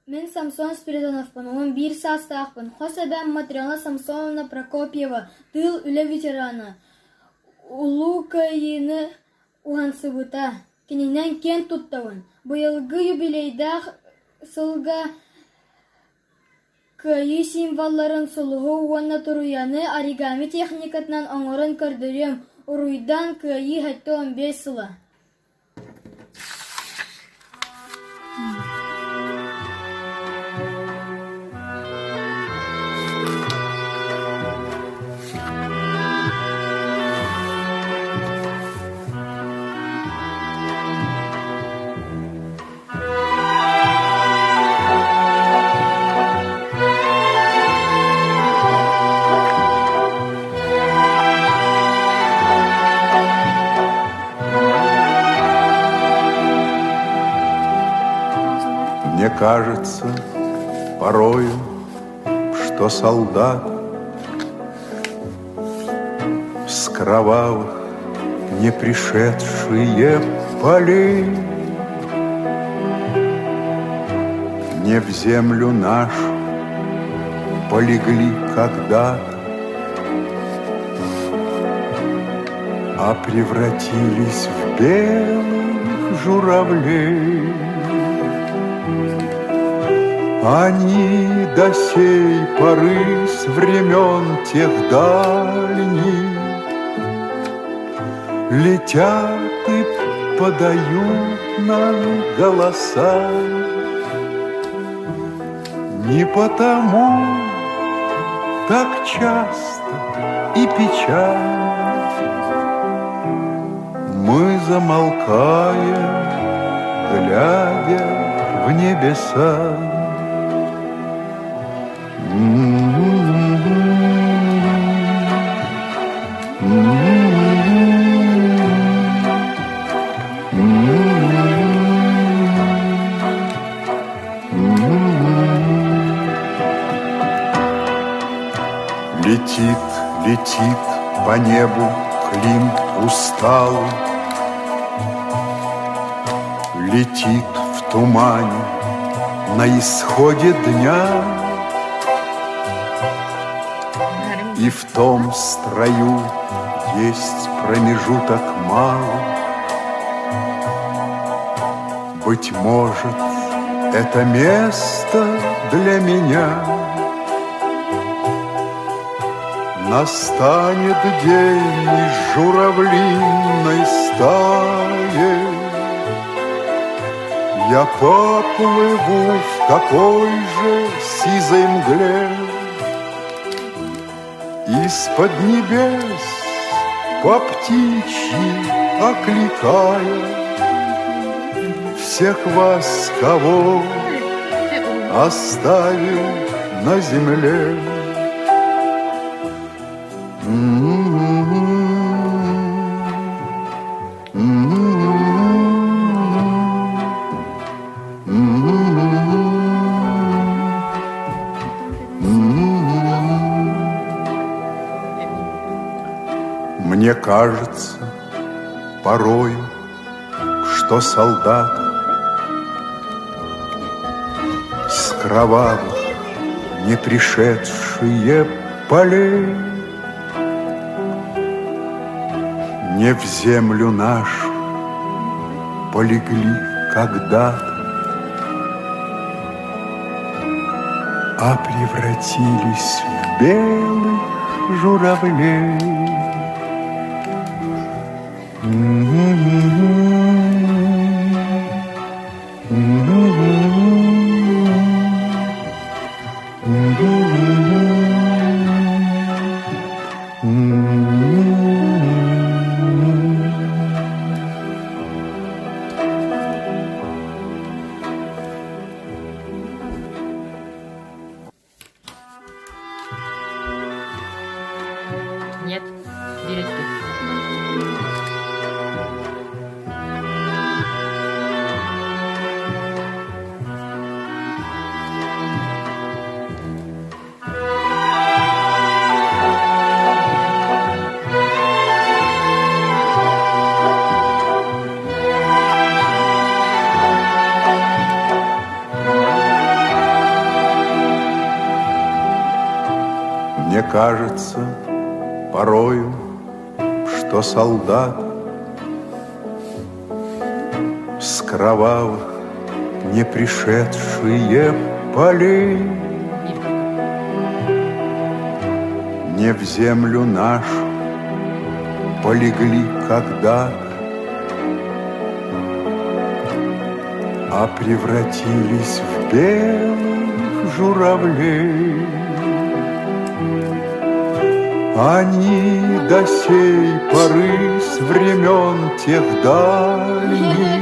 Мен Самсон Спиридоновпын, 11 састақпын. Хосебен Матрена Самсоновна Прокопьева, тыл үлі ветераны. Улу кайыны уансыбыта. Кененен кен туттауын. Бұйылғы юбилейдақ сылға кайы символларын сұлығы уанна тұруяны оригами техникатынан оңырын көрдірем. Уруйдан кайы хәтті 15 сылы. Мне кажется порою, что солдат с кровавых не пришедшие полей не в землю нашу полегли когда-то, а превратились в белых журавлей. Они до сей поры с времен тех дальних летят и подают нам голоса. Не потому так часто и печально мы замолкаем, глядя в небеса. Летит, летит по небу Клим усталый, летит в тумане на исходе дня. И в том строю есть промежуток малый. Быть может, это место для меня. Настанет день из журавлиной стаи. Я поплыву в такой же сизой мгле. Из-под небес по птичьи окликая всех вас, кого оставил на земле. Мне кажется порою, что солдат с кровавых не пришедшие полей не в землю нашу полегли когда-то, а превратились в белых журавлей. Нет, берет ты. Мне кажется порою, что солдат с кровавых не пришедшие полей не в землю нашу полегли когда-то, а превратились в белых журавлей. Они до сей поры с времен тех дальних